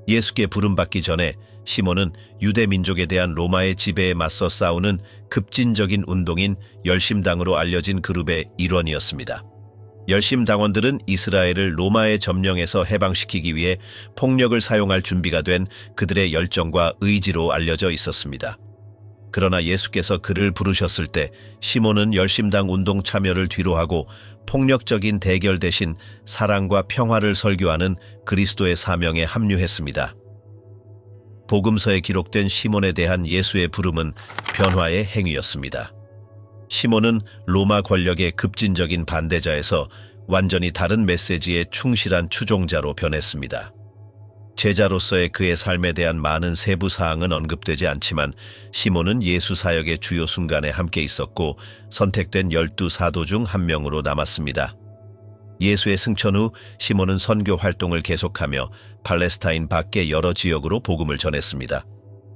예수께 부름받기 전에 시몬은 유대 민족에 대한 로마의 지배에 맞서 싸우는 급진적인 운동인 열심당으로 알려진 그룹의 일원이었습니다. 열심당원들은 이스라엘을 로마의 점령에서 해방시키기 위해 폭력을 사용할 준비가 된 그들의 열정과 의지로 알려져 있었습니다. 그러나 예수께서 그를 부르셨을 때 시몬은 열심당 운동 참여를 뒤로하고 폭력적인 대결 대신 사랑과 평화를 설교하는 그리스도의 사명에 합류했습니다. 복음서에 기록된 시몬에 대한 예수의 부름은 변화의 행위였습니다. 시몬은 로마 권력의 급진적인 반대자에서 완전히 다른 메시지에 충실한 추종자로 변했습니다. 제자로서의 그의 삶에 대한 많은 세부 사항은 언급되지 않지만 시몬은 예수 사역의 주요 순간에 함께 있었고 선택된 12사도 중 한 명으로 남았습니다. 예수의 승천 후 시몬은 선교 활동을 계속하며 팔레스타인 밖의 여러 지역으로 복음을 전했습니다.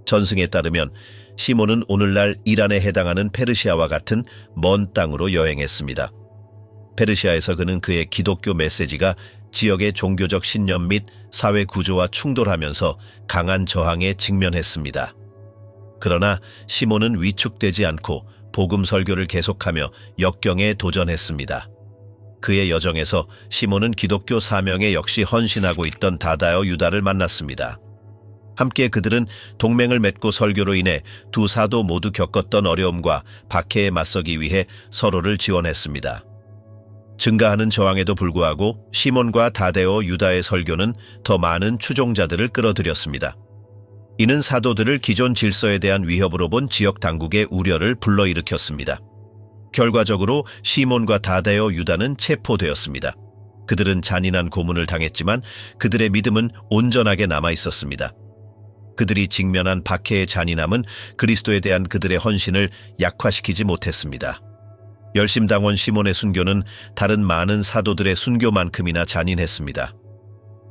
전승에 따르면 시몬은 오늘날 이란에 해당하는 페르시아와 같은 먼 땅으로 여행했습니다. 페르시아에서 그는 그의 기독교 메시지가 지역의 종교적 신념 및 사회 구조와 충돌하면서 강한 저항에 직면했습니다. 그러나 시몬은 위축되지 않고 복음 설교를 계속하며 역경에 도전했습니다. 그의 여정에서 시몬은 기독교 사명에 역시 헌신하고 있던 다다요 유다를 만났습니다. 함께 그들은 동맹을 맺고 설교로 인해 두 사도 모두 겪었던 어려움과 박해에 맞서기 위해 서로를 지원했습니다. 증가하는 저항에도 불구하고 시몬과 다데오 유다의 설교는 더 많은 추종자들을 끌어들였습니다. 이는 사도들을 기존 질서에 대한 위협으로 본 지역 당국의 우려를 불러일으켰습니다. 결과적으로 시몬과 다데오 유다는 체포되었습니다. 그들은 잔인한 고문을 당했지만 그들의 믿음은 온전하게 남아 있었습니다. 그들이 직면한 박해의 잔인함은 그리스도에 대한 그들의 헌신을 약화시키지 못했습니다. 열심당원 시몬의 순교는 다른 많은 사도들의 순교만큼이나 잔인했습니다.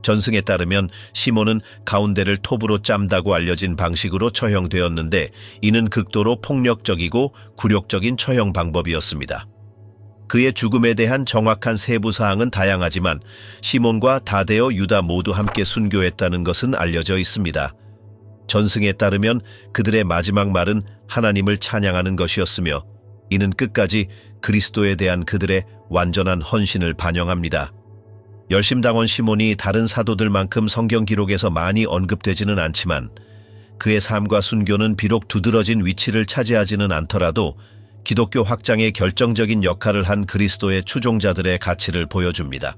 전승에 따르면 시몬은 가운데를 톱으로 짬다고 알려진 방식으로 처형되었는데 이는 극도로 폭력적이고 굴욕적인 처형 방법이었습니다. 그의 죽음에 대한 정확한 세부 사항은 다양하지만 시몬과 다데오 유다 모두 함께 순교했다는 것은 알려져 있습니다. 전승에 따르면 그들의 마지막 말은 하나님을 찬양하는 것이었으며 이는 끝까지 그리스도에 대한 그들의 완전한 헌신을 반영합니다. 열심당원 시몬이 다른 사도들만큼 성경 기록에서 많이 언급되지는 않지만 그의 삶과 순교는 비록 두드러진 위치를 차지하지는 않더라도 기독교 확장에 결정적인 역할을 한 그리스도의 추종자들의 가치를 보여줍니다.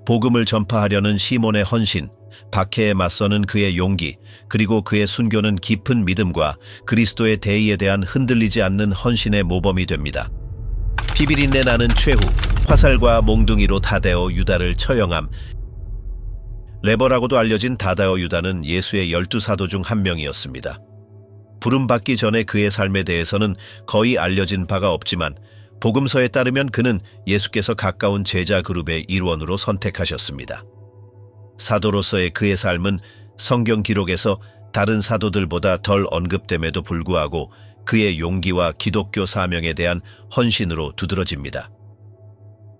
복음을 전파하려는 시몬의 헌신, 박해에 맞서는 그의 용기, 그리고 그의 순교는 깊은 믿음과 그리스도의 대의에 대한 흔들리지 않는 헌신의 모범이 됩니다. 피비린내 나는 최후, 화살과 몽둥이로 다데오 유다를 처형함. 레버라고도 알려진 다데오 유다는 예수의 12사도 중 한 명이었습니다. 부름받기 전에 그의 삶에 대해서는 거의 알려진 바가 없지만 복음서에 따르면 그는 예수께서 가까운 제자 그룹의 일원으로 선택하셨습니다. 사도로서의 그의 삶은 성경 기록에서 다른 사도들보다 덜 언급됨에도 불구하고 그의 용기와 기독교 사명에 대한 헌신으로 두드러집니다.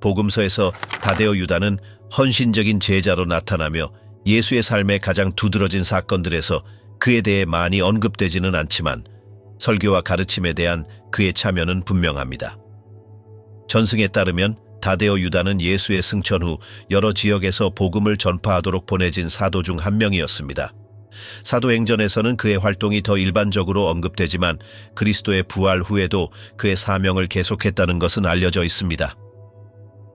복음서에서 다데오 유다는 헌신적인 제자로 나타나며 예수의 삶의 가장 두드러진 사건들에서 그에 대해 많이 언급되지는 않지만 설교와 가르침에 대한 그의 참여는 분명합니다. 전승에 따르면 다데오 유다는 예수의 승천 후 여러 지역에서 복음을 전파하도록 보내진 사도 중 한 명이었습니다. 사도행전에서는 그의 활동이 더 일반적으로 언급되지만 그리스도의 부활 후에도 그의 사명을 계속했다는 것은 알려져 있습니다.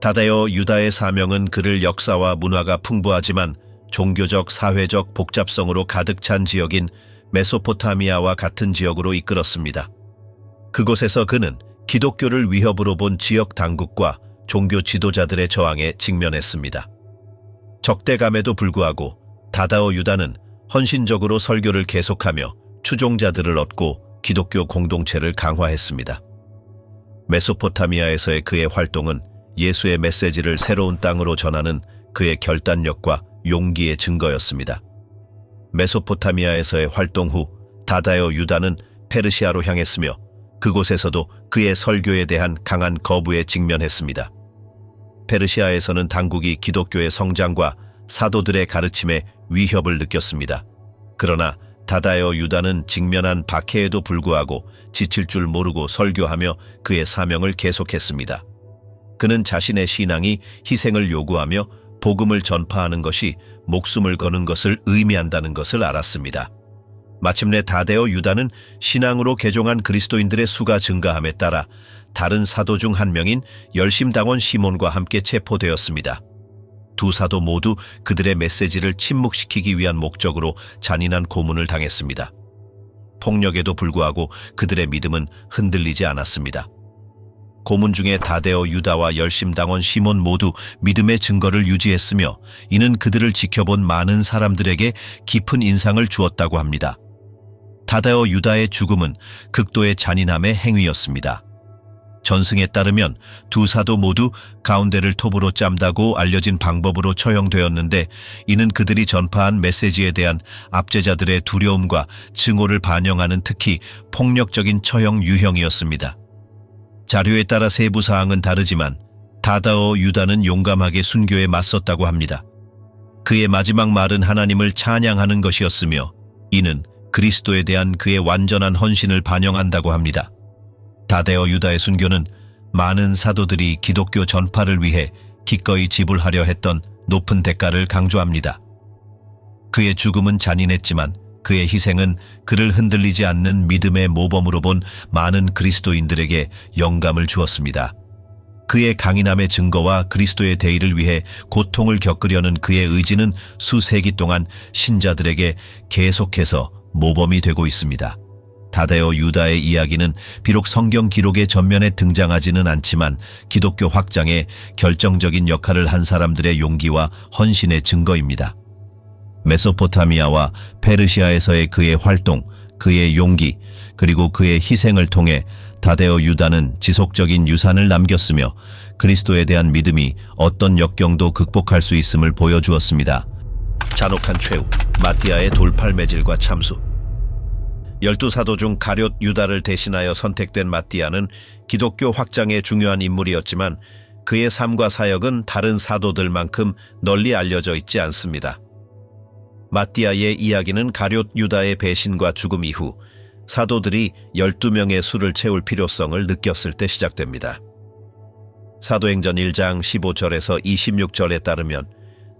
다데오 유다의 사명은 그를 역사와 문화가 풍부하지만 종교적, 사회적 복잡성으로 가득 찬 지역인 메소포타미아와 같은 지역으로 이끌었습니다. 그곳에서 그는 기독교를 위협으로 본 지역 당국과 종교 지도자들의 저항에 직면했습니다. 적대감에도 불구하고 다데오 유다는 헌신적으로 설교를 계속하며 추종자들을 얻고 기독교 공동체를 강화했습니다. 메소포타미아에서의 그의 활동은 예수의 메시지를 새로운 땅으로 전하는 그의 결단력과 용기의 증거였습니다. 메소포타미아에서의 활동 후 다데오 유다는 페르시아로 향했으며 그곳에서도 그의 설교에 대한 강한 거부에 직면했습니다. 페르시아에서는 당국이 기독교의 성장과 사도들의 가르침에 위협을 느꼈습니다. 그러나 다데오 유다는 직면한 박해에도 불구하고 지칠 줄 모르고 설교하며 그의 사명을 계속했습니다. 그는 자신의 신앙이 희생을 요구하며 복음을 전파하는 것이 목숨을 거는 것을 의미한다는 것을 알았습니다. 마침내 다데오 유다는 신앙으로 개종한 그리스도인들의 수가 증가함에 따라 다른 사도 중 한 명인 열심당원 시몬과 함께 체포되었습니다. 두 사도 모두 그들의 메시지를 침묵시키기 위한 목적으로 잔인한 고문을 당했습니다. 폭력에도 불구하고 그들의 믿음은 흔들리지 않았습니다. 고문 중에 다데오 유다와 열심당원 시몬 모두 믿음의 증거를 유지했으며 이는 그들을 지켜본 많은 사람들에게 깊은 인상을 주었다고 합니다. 다데오 유다의 죽음은 극도의 잔인함의 행위였습니다. 전승에 따르면 두 사도 모두 가운데를 톱으로 짬다고 알려진 방법으로 처형되었는데 이는 그들이 전파한 메시지에 대한 압제자들의 두려움과 증오를 반영하는 특히 폭력적인 처형 유형이었습니다. 자료에 따라 세부 사항은 다르지만 다데오 유다는 용감하게 순교에 맞섰다고 합니다. 그의 마지막 말은 하나님을 찬양하는 것이었으며 이는 그리스도에 대한 그의 완전한 헌신을 반영한다고 합니다. 다데오 유다의 순교는 많은 사도들이 기독교 전파를 위해 기꺼이 지불하려 했던 높은 대가를 강조합니다. 그의 죽음은 잔인했지만 그의 희생은 그를 흔들리지 않는 믿음의 모범으로 본 많은 그리스도인들에게 영감을 주었습니다. 그의 강인함의 증거와 그리스도의 대의를 위해 고통을 겪으려는 그의 의지는 수세기 동안 신자들에게 계속해서 모범이 되고 있습니다. 다데오 유다의 이야기는 비록 성경 기록의 전면에 등장하지는 않지만 기독교 확장에 결정적인 역할을 한 사람들의 용기와 헌신의 증거입니다. 메소포타미아와 페르시아에서의 그의 활동, 그의 용기, 그리고 그의 희생을 통해 다데오 유다는 지속적인 유산을 남겼으며 그리스도에 대한 믿음이 어떤 역경도 극복할 수 있음을 보여주었습니다. 잔혹한 최후, 마띠아의 돌팔 매질과 참수. 12사도 중 가룟 유다를 대신하여 선택된 마띠아는 기독교 확장에 중요한 인물이었지만 그의 삶과 사역은 다른 사도들만큼 널리 알려져 있지 않습니다. 마띠아의 이야기는 가룟 유다의 배신과 죽음 이후 사도들이 12명의 수를 채울 필요성을 느꼈을 때 시작됩니다. 사도행전 1장 15절에서 26절에 따르면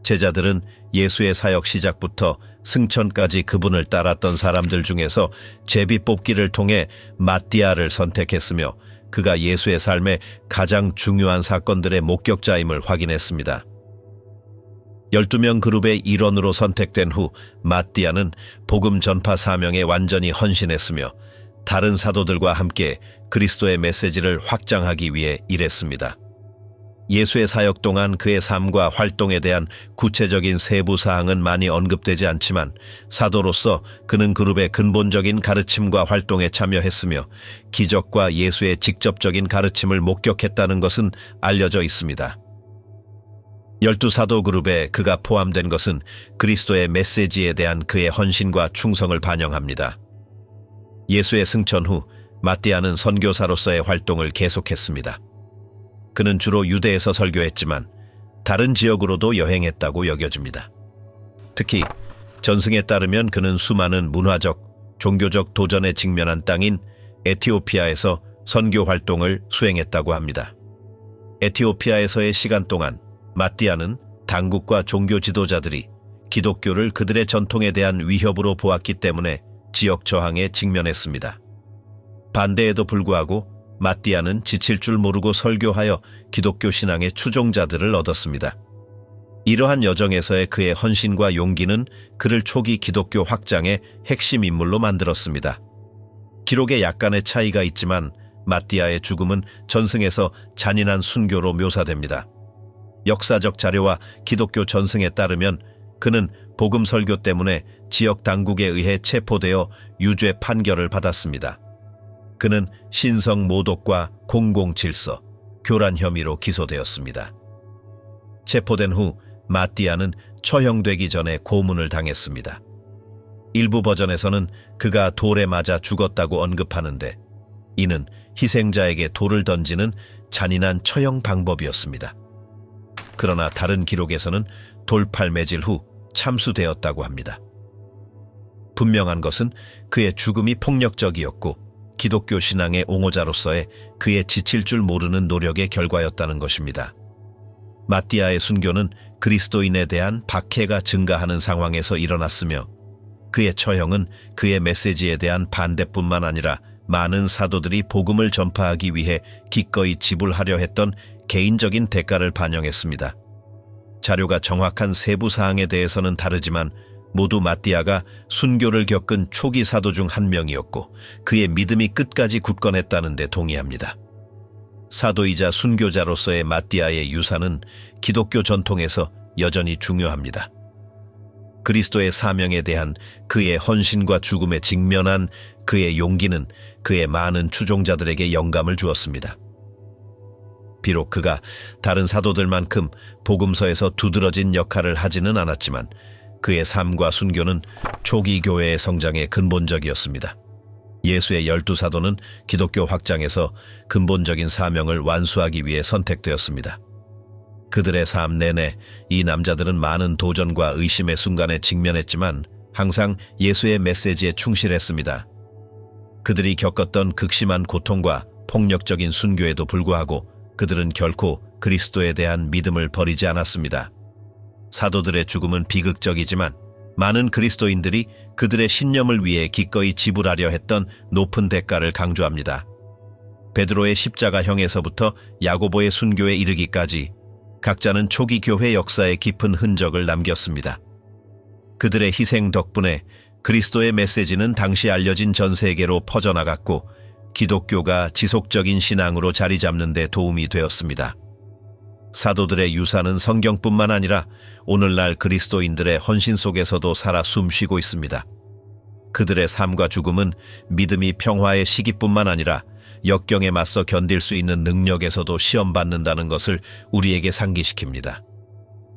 제자들은 예수의 사역 시작부터 승천까지 그분을 따랐던 사람들 중에서 제비 뽑기를 통해 마띠아를 선택했으며 그가 예수의 삶의 가장 중요한 사건들의 목격자임을 확인했습니다. 12명 그룹의 일원으로 선택된 후 마띠아는 복음 전파 사명에 완전히 헌신했으며 다른 사도들과 함께 그리스도의 메시지를 확장하기 위해 일했습니다. 예수의 사역 동안 그의 삶과 활동에 대한 구체적인 세부 사항은 많이 언급되지 않지만 사도로서 그는 그룹의 근본적인 가르침과 활동에 참여했으며 기적과 예수의 직접적인 가르침을 목격했다는 것은 알려져 있습니다. 12사도 그룹에 그가 포함된 것은 그리스도의 메시지에 대한 그의 헌신과 충성을 반영합니다. 예수의 승천 후 마띠아는 선교사로서의 활동을 계속했습니다. 그는 주로 유대에서 설교했지만 다른 지역으로도 여행했다고 여겨집니다. 특히 전승에 따르면 그는 수많은 문화적, 종교적 도전에 직면한 땅인 에티오피아에서 선교 활동을 수행했다고 합니다. 에티오피아에서의 시간 동안 마띠아는 당국과 종교 지도자들이 기독교를 그들의 전통에 대한 위협으로 보았기 때문에 지역 저항에 직면했습니다. 반대에도 불구하고 마띠아는 지칠 줄 모르고 설교하여 기독교 신앙의 추종자들을 얻었습니다. 이러한 여정에서의 그의 헌신과 용기는 그를 초기 기독교 확장의 핵심 인물로 만들었습니다. 기록에 약간의 차이가 있지만 마띠아의 죽음은 전승에서 잔인한 순교로 묘사됩니다. 역사적 자료와 기독교 전승에 따르면 그는 복음 설교 때문에 지역 당국에 의해 체포되어 유죄 판결을 받았습니다. 그는 신성 모독과 공공질서, 교란 혐의로 기소되었습니다. 체포된 후 마띠아는 처형되기 전에 고문을 당했습니다. 일부 버전에서는 그가 돌에 맞아 죽었다고 언급하는데 이는 희생자에게 돌을 던지는 잔인한 처형 방법이었습니다. 그러나 다른 기록에서는 돌팔 매질 후 참수되었다고 합니다. 분명한 것은 그의 죽음이 폭력적이었고 기독교 신앙의 옹호자로서의 그의 지칠 줄 모르는 노력의 결과였다는 것입니다. 마띠아의 순교는 그리스도인에 대한 박해가 증가하는 상황에서 일어났으며 그의 처형은 그의 메시지에 대한 반대뿐만 아니라 많은 사도들이 복음을 전파하기 위해 기꺼이 지불하려 했던 개인적인 대가를 반영했습니다. 자료가 정확한 세부 사항에 대해서는 다르지만 모두 마띠아가 순교를 겪은 초기 사도 중 한 명이었고 그의 믿음이 끝까지 굳건했다는 데 동의합니다. 사도이자 순교자로서의 마띠아의 유산은 기독교 전통에서 여전히 중요합니다. 그리스도의 사명에 대한 그의 헌신과 죽음에 직면한 그의 용기는 그의 많은 추종자들에게 영감을 주었습니다. 비록 그가 다른 사도들만큼 복음서에서 두드러진 역할을 하지는 않았지만 그의 삶과 순교는 초기 교회의 성장에 근본적이었습니다. 예수의 12사도는 기독교 확장에서 근본적인 사명을 완수하기 위해 선택되었습니다. 그들의 삶 내내 이 남자들은 많은 도전과 의심의 순간에 직면했지만 항상 예수의 메시지에 충실했습니다. 그들이 겪었던 극심한 고통과 폭력적인 순교에도 불구하고 그들은 결코 그리스도에 대한 믿음을 버리지 않았습니다. 사도들의 죽음은 비극적이지만 많은 그리스도인들이 그들의 신념을 위해 기꺼이 지불하려 했던 높은 대가를 강조합니다. 베드로의 십자가형에서부터 야고보의 순교에 이르기까지 각자는 초기 교회 역사에 깊은 흔적을 남겼습니다. 그들의 희생 덕분에 그리스도의 메시지는 당시 알려진 전 세계로 퍼져나갔고 기독교가 지속적인 신앙으로 자리 잡는 데 도움이 되었습니다. 사도들의 유산은 성경뿐만 아니라 오늘날 그리스도인들의 헌신 속에서도 살아 숨쉬고 있습니다. 그들의 삶과 죽음은 믿음이 평화의 시기뿐만 아니라 역경에 맞서 견딜 수 있는 능력에서도 시험받는다는 것을 우리에게 상기시킵니다.